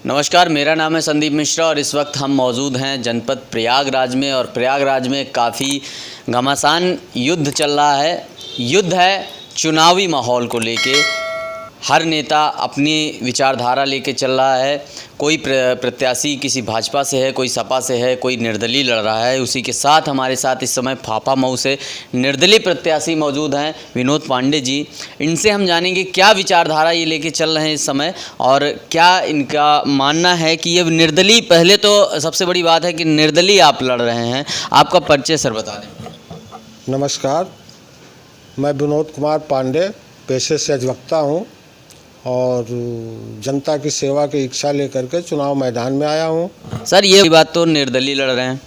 नमस्कार, मेरा नाम है संदीप मिश्रा और इस वक्त हम मौजूद हैं जनपद प्रयागराज में। और प्रयागराज में काफ़ी घमासान युद्ध चल रहा है। युद्ध है चुनावी माहौल को लेके। हर नेता अपनी विचारधारा लेके चल रहा है। कोई प्रत्याशी किसी भाजपा से है, कोई सपा से है, कोई निर्दलीय लड़ रहा है। उसी के साथ हमारे साथ इस समय फाफा मऊ से निर्दलीय प्रत्याशी मौजूद हैं, विनोद पांडे जी। इनसे हम जानेंगे क्या विचारधारा ये लेके चल रहे हैं इस समय और क्या इनका मानना है कि ये निर्दलीय। पहले तो सबसे बड़ी बात है कि निर्दलीय आप लड़ रहे हैं, आपका परिचय सर बता दें। नमस्कार, मैं विनोद कुमार पांडे पेशे से अधिवक्ता हूँ और जनता की सेवा की इच्छा लेकर के चुनाव मैदान में आया हूँ। सर, ये बात तो निर्दलीय लड़ रहे हैं।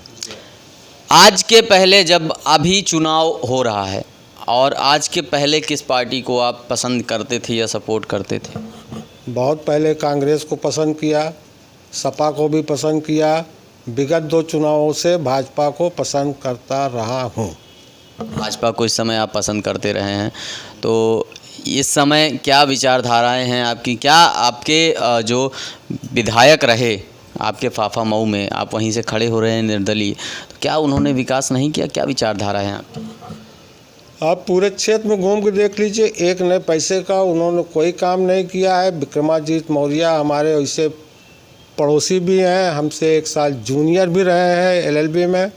आज के पहले जब अभी चुनाव हो रहा है और आज के पहले किस पार्टी को आप पसंद करते थे या सपोर्ट करते थे? बहुत पहले कांग्रेस को पसंद किया, सपा को भी पसंद किया। विगत 2 चुनावों से भाजपा को पसंद करता रहा हूँ। भाजपा को इस समय आप पसंद करते रहे हैं, तो इस समय क्या विचारधाराएं हैं आपकी? क्या आपके जो विधायक रहे आपके फाफा मऊ में, आप वहीं से खड़े हो रहे हैं निर्दलीय, तो क्या उन्होंने विकास नहीं किया? क्या विचारधारा है आपकी? आप पूरे क्षेत्र में घूम के देख लीजिए, एक नए पैसे का उन्होंने कोई काम नहीं किया है। विक्रमाजीत मौर्य हमारे वैसे पड़ोसी भी हैं, हमसे 1 साल जूनियर भी रहे हैं एलएलबी में,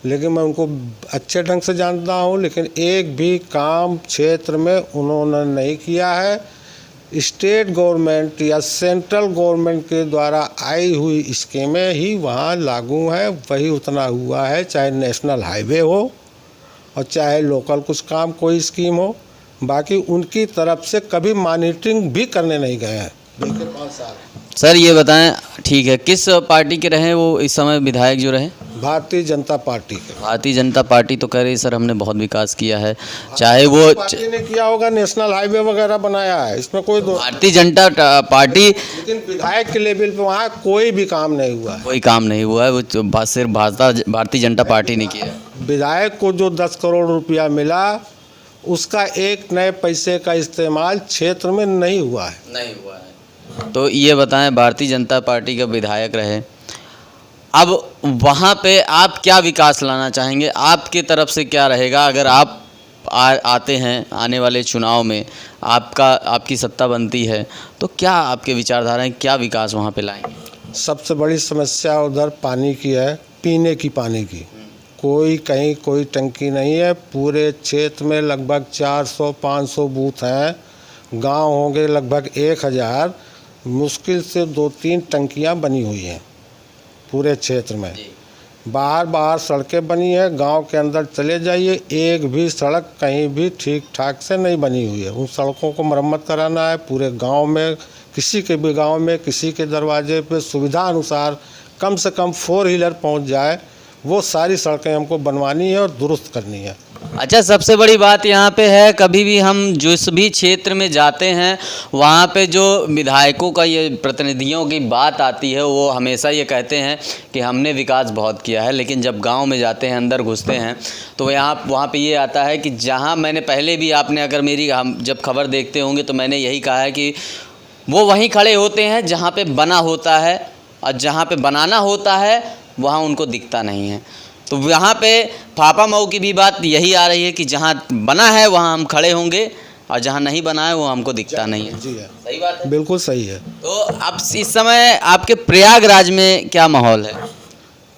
लेकिन मैं उनको अच्छे ढंग से जानता हूँ। लेकिन एक भी काम क्षेत्र में उन्होंने नहीं किया है। स्टेट गवर्नमेंट या सेंट्रल गवर्नमेंट के द्वारा आई हुई स्कीमें ही वहाँ लागू हैं, वही उतना हुआ है, चाहे नेशनल हाईवे हो और चाहे लोकल कुछ काम कोई स्कीम हो। बाकी उनकी तरफ से कभी मॉनिटरिंग भी करने नहीं गए हैं। देखिए 5 साल। सर ये बताएं, ठीक है, किस पार्टी के रहे वो इस समय विधायक जो रहे? भारतीय जनता पार्टी के। भारतीय जनता पार्टी तो कह रही है सर हमने बहुत विकास किया है, चाहे वो पार्टी ने किया होगा, नेशनल हाईवे वगैरह बनाया है, इसमें कोई दो। भारतीय जनता पार्टी, लेकिन विधायक के लेवल पे वहाँ कोई भी काम नहीं हुआ है। कोई काम नहीं हुआ है, वो सिर्फ भारतीय जनता पार्टी ने किया है। विधायक को जो 10 करोड़ रुपया मिला, उसका एक नए पैसे का इस्तेमाल क्षेत्र में नहीं हुआ है। नहीं हुआ है। तो ये बताएं, भारतीय जनता पार्टी का विधायक रहे, अब वहाँ पे आप क्या विकास लाना चाहेंगे? आपके तरफ से क्या रहेगा अगर आप आते हैं आने वाले चुनाव में, आपकी सत्ता बनती है, तो क्या आपके विचारधाराएं, क्या विकास वहाँ पे लाएंगे? सबसे बड़ी समस्या उधर पानी की है, पीने की पानी की। कोई कहीं कोई टंकी नहीं है। पूरे क्षेत्र में लगभग 400-500 बूथ हैं, गांव होंगे लगभग 1000। मुश्किल से 2-3 टंकियां बनी हुई हैं पूरे क्षेत्र में। बाहर सड़कें बनी है, गांव के अंदर चले जाइए, एक भी सड़क कहीं भी ठीक ठाक से नहीं बनी हुई है। उन सड़कों को मरम्मत कराना है पूरे गांव में। किसी के भी गांव में किसी के दरवाजे पे सुविधा अनुसार कम से कम 4 व्हीलर पहुंच जाए, वो सारी सड़कें हमको बनवानी है और दुरुस्त करनी है। अच्छा, सबसे बड़ी बात यहाँ पे है, कभी भी हम जिस भी क्षेत्र में जाते हैं वहाँ पे जो विधायकों का, ये प्रतिनिधियों की बात आती है, वो हमेशा ये कहते हैं कि हमने विकास बहुत किया है। लेकिन जब गांव में जाते हैं, अंदर घुसते हैं, तो वहाँ पे ये आता है कि जहाँ मैंने पहले भी, आपने अगर हम जब खबर देखते होंगे तो मैंने यही कहा है कि वो वहीं खड़े होते हैं जहाँ पर बना होता है, और जहाँ पर बनाना होता है वहाँ उनको दिखता नहीं है। तो यहाँ पे फाफा मऊ की भी बात यही आ रही है कि जहाँ बना है वहाँ हम खड़े होंगे और जहाँ नहीं बना है वो हमको दिखता नहीं है। जी है, सही बात है, बिल्कुल सही है। तो अब इस समय आपके प्रयागराज में क्या माहौल है?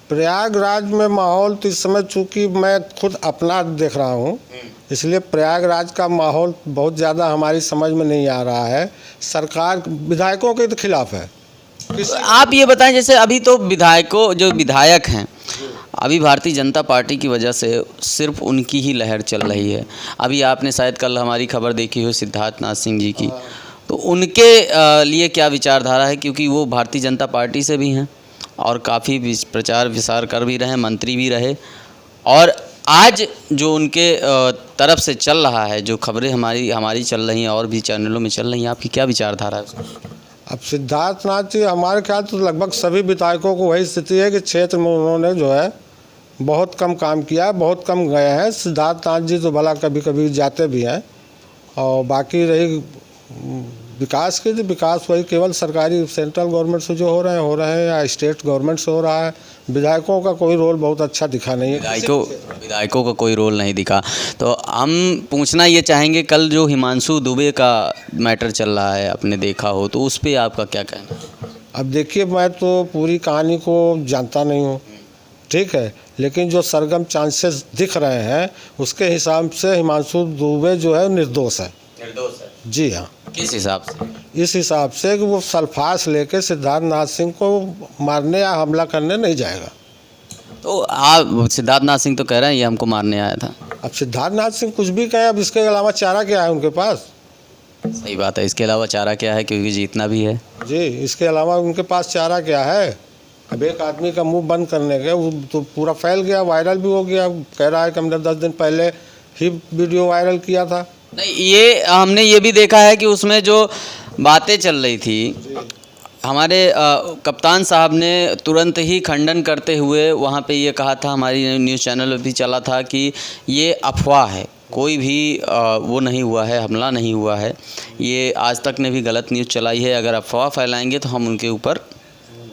प्रयागराज में माहौल तो इस समय, चूँकि मैं खुद अपना देख रहा हूँ, इसलिए प्रयागराज का माहौल बहुत ज़्यादा हमारी समझ में नहीं आ रहा है। सरकार विधायकों के तो खिलाफ है। तो आप ये बताएं, जैसे अभी तो जो विधायक हैं, अभी भारतीय जनता पार्टी की वजह से सिर्फ उनकी ही लहर चल रही है। अभी आपने शायद कल हमारी खबर देखी हो सिद्धार्थनाथ सिंह जी की, तो उनके लिए क्या विचारधारा है? क्योंकि वो भारतीय जनता पार्टी से भी हैं और काफ़ी प्रचार विसार कर भी रहे हैं, मंत्री भी रहे, और आज जो उनके तरफ से चल रहा है, जो खबरें हमारी चल रही हैं और भी चैनलों में चल रही हैं, आपकी क्या विचारधारा है? अब सिद्धार्थनाथ जी, हमारे ख्याल तो लगभग सभी विधायकों को वही स्थिति है कि क्षेत्र में उन्होंने जो है बहुत कम काम किया है, बहुत कम गए हैं। सिद्धार्थनाथ जी तो भला कभी कभी जाते भी हैं। और बाकी रही विकास के तो विकास वही केवल सरकारी सेंट्रल गवर्नमेंट से जो हो रहे हैं या स्टेट गवर्नमेंट से हो रहा है। विधायकों का कोई रोल बहुत अच्छा दिखा नहीं है। विधायकों का कोई रोल नहीं दिखा। तो हम पूछना ये चाहेंगे, कल जो हिमांशु दुबे का मैटर चल रहा है, आपने देखा हो तो उस पर आपका क्या कहना है? अब देखिए, मैं तो पूरी कहानी को जानता नहीं हूँ, ठीक है, लेकिन जो सरगम चांसेस दिख रहे हैं उसके हिसाब से हिमांशु दुबे जो है निर्दोष है। निर्दोष है? जी हाँ। किस हिसाब से? इस हिसाब से कि वो सल्फास लेके सिद्धार्थ नाथ सिंह को मारने या हमला करने नहीं जाएगा। तो आप सिद्धार्थ नाथ सिंह तो कह रहे हैं ये हमको मारने आया था। अब सिद्धार्थ नाथ सिंह कुछ भी कहे, अब इसके अलावा चारा क्या है उनके पास? सही बात है, इसके अलावा चारा क्या है, क्योंकि जीतना भी है जी। इसके अलावा उनके पास चारा क्या है? अब एक आदमी का मुंह बंद करने के वो तो पूरा फैल गया, वायरल भी हो गया। कह रहा है कि हमने 10 दिन पहले ही वीडियो वायरल किया था। नहीं, ये हमने ये भी देखा है कि उसमें जो बातें चल रही थी, हमारे कप्तान साहब ने तुरंत ही खंडन करते हुए वहाँ पे ये कहा था, हमारी न्यूज़ चैनल में भी चला था कि ये अफवाह है, कोई भी वो नहीं हुआ है, हमला नहीं हुआ है। ये आज तक ने भी गलत न्यूज़ चलाई है, अगर अफवाह फैलाएंगे तो हम उनके ऊपर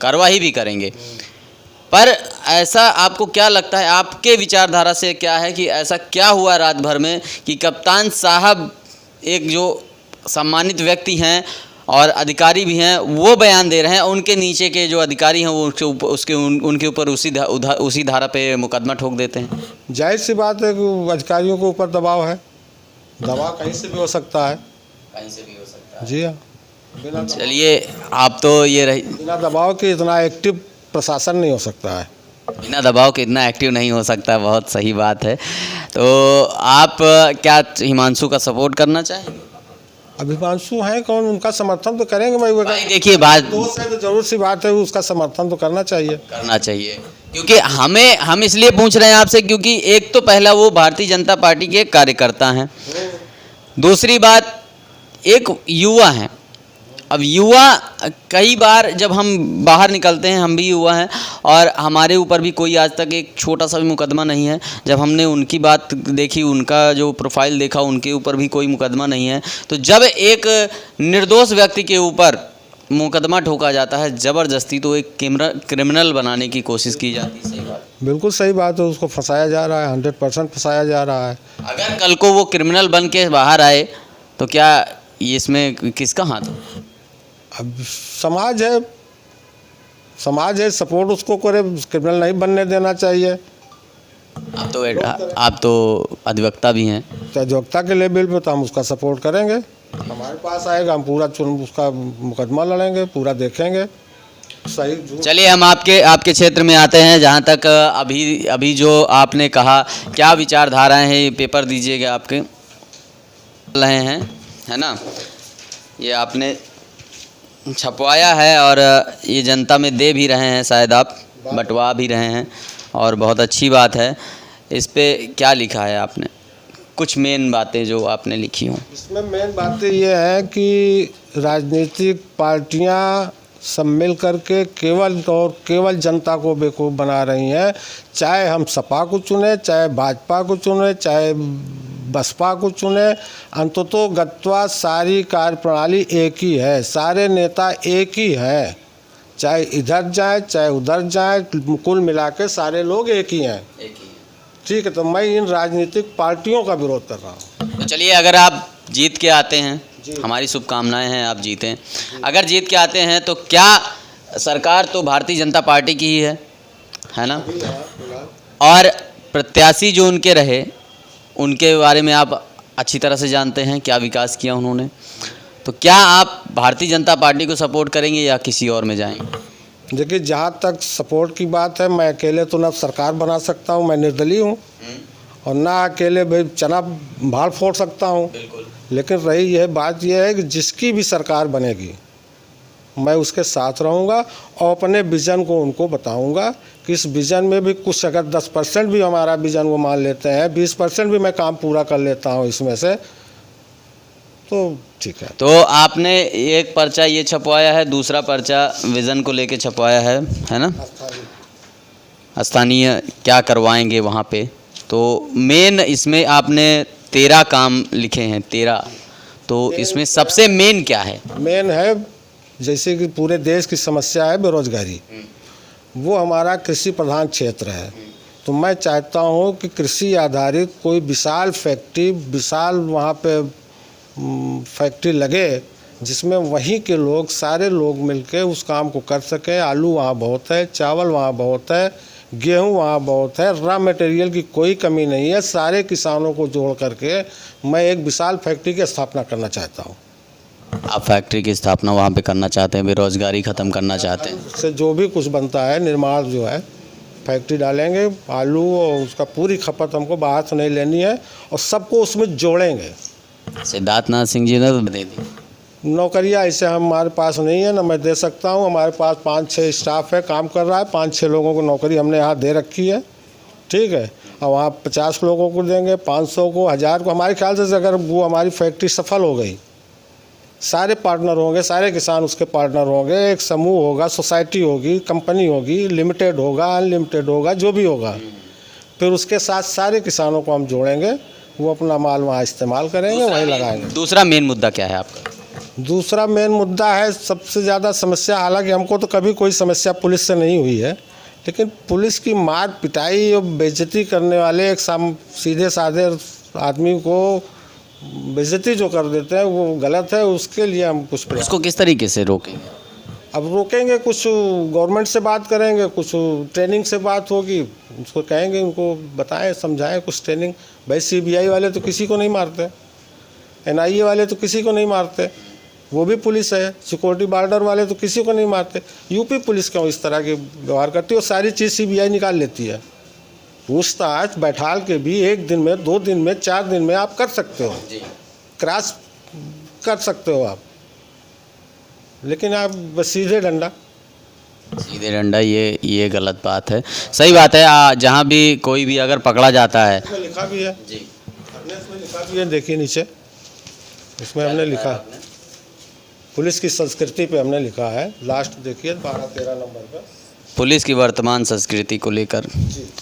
कार्रवाई भी करेंगे। पर ऐसा आपको क्या लगता है, आपके विचारधारा से क्या है कि ऐसा क्या हुआ रात भर में कि कप्तान साहब एक जो सम्मानित व्यक्ति हैं और अधिकारी भी हैं, वो बयान दे रहे हैं, उनके नीचे के जो अधिकारी हैं वो उनके ऊपर उसी धारा पे मुकदमा ठोक देते हैं? जाहिर सी बात है कि अधिकारियों के ऊपर दबाव है। दबाव कहीं से भी हो सकता है। कहीं से भी हो सकता है। जी हाँ। चलिए, आप तो ये रही, बिना दबाव के इतना एक्टिव प्रशासन नहीं हो सकता है। बिना दबाव के इतना एक्टिव नहीं हो सकता, बहुत सही बात है। तो आप क्या हिमांशु का सपोर्ट करना चाहेंगे? अब हिमांशु हैं कौन, उनका समर्थन तो करेंगे। भाई देखिए, बात दोस्त है तो जरूर सी बात है, उसका समर्थन तो करना चाहिए। क्योंकि हम इसलिए पूछ रहे हैं आपसे क्योंकि एक तो पहला वो भारतीय जनता पार्टी के कार्यकर्ता हैं, दूसरी बात एक युवा हैं। अब युवा, कई बार जब हम बाहर निकलते हैं, हम भी युवा हैं और हमारे ऊपर भी कोई आज तक एक छोटा सा भी मुकदमा नहीं है। जब हमने उनकी बात देखी, उनका जो प्रोफाइल देखा, उनके ऊपर भी कोई मुकदमा नहीं है। तो जब एक निर्दोष व्यक्ति के ऊपर मुकदमा ठोका जाता है ज़बरदस्ती, तो एक क्रिमिनल बनाने की कोशिश की जाती है। सही बात, बिल्कुल सही बात है। उसको फंसाया जा रहा है, 100% फंसाया जा रहा है। अगर कल को वो क्रिमिनल बन के बाहर आए तो क्या ये इसमें किसका हाथ हो? अब समाज है, सपोर्ट उसको करे, क्रिमिनल नहीं बनने देना चाहिए। आप तो अधिवक्ता भी हैं। तो अधिवक्ता के लेवल पे तो हम उसका सपोर्ट करेंगे। हमारे पास आएगा, हम पूरा उसका मुकदमा लड़ेंगे, पूरा देखेंगे सही। चलिए, हम आपके क्षेत्र में आते हैं, जहाँ तक अभी जो आपने कहा, क्या विचारधाराएं हैं, ये पेपर दीजिएगा आपके रहे हैं, है ना, ये आपने छपवाया है और ये जनता में दे भी रहे हैं, शायद आप बंटवा भी रहे हैं और बहुत अच्छी बात है। इस पे क्या लिखा है आपने? कुछ मेन बातें जो आपने लिखी हों। इसमें मेन बातें ये हैं कि राजनीतिक पार्टियां सब मिल करके केवल जनता को बेवकूफ़ बना रही हैं। चाहे हम सपा को चुने, चाहे भाजपा को चुने, चाहे बसपा को चुने, अंततः गत्वा सारी कार्यप्रणाली एक ही है, सारे नेता एक ही हैं। चाहे इधर जाए चाहे उधर जाए, कुल मिला के सारे लोग एक ही हैं। ठीक है, तो मैं इन राजनीतिक पार्टियों का विरोध कर रहा हूँ। तो चलिए, अगर आप जीत के आते हैं, हमारी शुभकामनाएं हैं आप जीतें। अगर जीत के आते हैं तो क्या सरकार तो भारतीय जनता पार्टी की ही है ना, और प्रत्याशी जो उनके रहे उनके बारे में आप अच्छी तरह से जानते हैं, क्या विकास किया उन्होंने। तो क्या आप भारतीय जनता पार्टी को सपोर्ट करेंगे या किसी और में जाएंगे? देखिए, जहाँ तक सपोर्ट की बात है, मैं अकेले तो ना सरकार बना सकता हूँ, मैं निर्दलीय हूँ, और ना अकेले भाई चना भाड़ फोड़ सकता हूँ। लेकिन रही यह बात यह है कि जिसकी भी सरकार बनेगी मैं उसके साथ रहूँगा और अपने विज़न को उनको बताऊँगा कि इस विज़न में भी कुछ, अगर 10% भी हमारा विज़न वो मान लेते हैं, 20% भी मैं काम पूरा कर लेता हूँ इसमें से, तो ठीक है। तो आपने एक पर्चा ये छपवाया है, दूसरा पर्चा विज़न को लेके छपवाया है ना, स्थानीय क्या करवाएंगे वहाँ पे। तो मेन इसमें आपने 13 काम लिखे हैं, 13। तो इसमें सबसे मेन क्या है? मेन है, जैसे कि पूरे देश की समस्या है बेरोजगारी, वो हमारा कृषि प्रधान क्षेत्र है। तो मैं चाहता हूँ कि कृषि आधारित कोई विशाल फैक्ट्री, विशाल वहाँ पे फैक्ट्री लगे, जिसमें वहीं के लोग, सारे लोग मिलके उस काम को कर सकें। आलू वहाँ बहुत है, चावल वहाँ बहुत है, गेहूँ वहाँ बहुत है, रॉ मटेरियल की कोई कमी नहीं है। सारे किसानों को जोड़ करके मैं एक विशाल फैक्ट्री की स्थापना करना चाहता हूँ। आप फैक्ट्री की स्थापना वहाँ पे करना चाहते हैं, बेरोजगारी ख़त्म करना चाहते हैं? से जो भी कुछ बनता है, निर्माण जो है, फैक्ट्री डालेंगे, आलू और उसका पूरी खपत हमको बाहर से नहीं लेनी है और सबको उसमें जोड़ेंगे। सिद्धार्थनाथ सिंह जी ने तो दे दी नौकरियां ऐसे हमारे पास नहीं है, ना मैं दे सकता हूं। हमारे पास 5-6 स्टाफ है, काम कर रहा है। 5-6 लोगों को नौकरी हमने यहाँ दे रखी है, ठीक है। और वहाँ 50 लोगों को देंगे, 500 को, 1000 को। हमारे ख्याल से अगर वो हमारी फैक्ट्री सफल हो गई, सारे पार्टनर होंगे, सारे किसान उसके पार्टनर होंगे, एक समूह होगा, सोसाइटी होगी, कंपनी होगी, लिमिटेड होगा, अनलिमिटेड होगा, जो भी होगा, फिर उसके साथ सारे किसानों को हम जोड़ेंगे। वो अपना माल वहाँ इस्तेमाल करेंगे, वहीं लगाएंगे। दूसरा मेन मुद्दा क्या है आपका? दूसरा मेन मुद्दा है सबसे ज़्यादा समस्या, हालांकि हमको तो कभी कोई समस्या पुलिस से नहीं हुई है, लेकिन पुलिस की मार पिटाई और बेइज्जती करने वाले एक सीधे साधे आदमी को बेइज्जती जो कर देते हैं, वो गलत है। उसके लिए हम कुछ प्रयास, उसको किस तरीके से रोकेंगे? अब रोकेंगे, कुछ गवर्नमेंट से बात करेंगे, कुछ ट्रेनिंग से बात होगी, उसको कहेंगे, उनको बताएं, समझाएं कुछ ट्रेनिंग। भाई CBI वाले तो किसी को नहीं मारते, NIA वाले तो किसी को नहीं मारते, वो भी पुलिस है। सिक्योरिटी बॉर्डर वाले तो किसी को नहीं मारते। यूपी पुलिस क्यों इस तरह के व्यवहार करती है? वो सारी चीज़ CBI निकाल लेती है। पूछताछ बैठाल के भी 1 दिन में, 2 दिन में, 4 दिन में आप कर सकते हो, क्रॉस कर सकते हो आप, लेकिन आप बस सीधे डंडा, ये गलत बात है। सही बात है। जहाँ भी कोई भी अगर पकड़ा जाता है, इसमें लिखा भी है जी, हमने, इसमें लिखा भी है, देखिए नीचे, इसमें हमने लिखा, पुलिस की संस्कृति पे हमने लिखा है, लास्ट देखिए 12-13 नंबर पर, पुलिस की वर्तमान संस्कृति को लेकर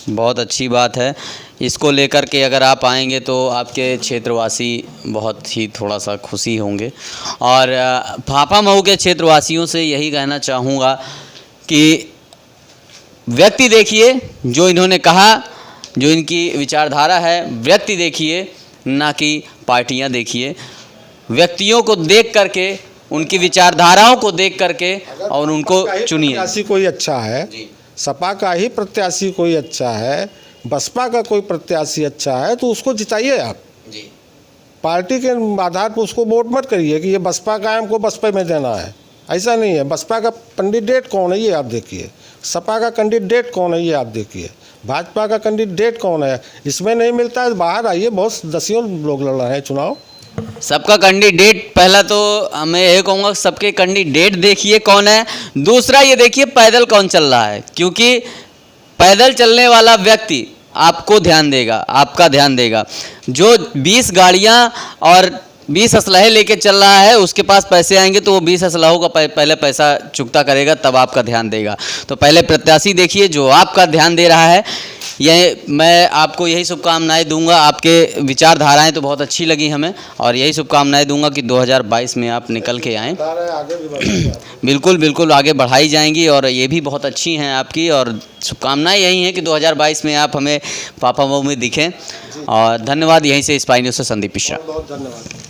बहुत अच्छी बात है। इसको लेकर के अगर आप आएंगे तो आपके क्षेत्रवासी बहुत ही थोड़ा सा खुशी होंगे। और फाफा मऊ के क्षेत्रवासियों से यही कहना चाहूँगा कि व्यक्ति देखिए जो इन्होंने कहा, जो इनकी विचारधारा है, व्यक्ति देखिए, ना कि पार्टियां देखिए। व्यक्तियों को देख करके, उनकी विचारधाराओं को देख करके और उनको चुनिए। प्रत्याशी कोई अच्छा है, सपा का ही प्रत्याशी कोई अच्छा है, बसपा का कोई प्रत्याशी अच्छा है, तो उसको जिताइए आप। पार्टी के आधार पर उसको वोट मत करिए कि ये बसपा का है, हमको बसपा में देना है। ऐसा नहीं है। बसपा का कैंडिडेट कौन है ये आप देखिए, सपा का कैंडिडेट कौन है ये आप देखिए, भाजपा का कैंडिडेट कौन है। इसमें नहीं मिलता है, बाहर आइए, बहुत दसियों लोग लड़ रहे हैं चुनाव। सबका कैंडिडेट, पहला तो मैं ये कहूँगा सबके कैंडिडेट देखिए कौन है। दूसरा ये देखिए पैदल कौन चल रहा है, क्योंकि पैदल चलने वाला व्यक्ति आपको ध्यान देगा, आपका ध्यान देगा। जो 20 गाड़ियाँ और 20 असलहे लेके चल रहा है, उसके पास पैसे आएंगे तो वो 20 असलहों का पहले पैसा चुकता करेगा, तब आपका ध्यान देगा। तो पहले प्रत्याशी देखिए जो आपका ध्यान दे रहा है। ये मैं आपको यही शुभकामनाएं दूंगा। आपके विचारधाराएं तो बहुत अच्छी लगी हमें, और यही शुभकामनाएं दूंगा कि 2022 में आप निकल के आएँ। बिल्कुल बिल्कुल आगे बढ़ाई जाएंगी, और ये भी बहुत अच्छी हैं आपकी, और शुभकामनाएं यही हैं कि 2022 में आप हमें फाफा मऊ में दिखें। और धन्यवाद। यहीं से स्पाई न्यूज़ से संदीप मिश्रा। बहुत धन्यवाद।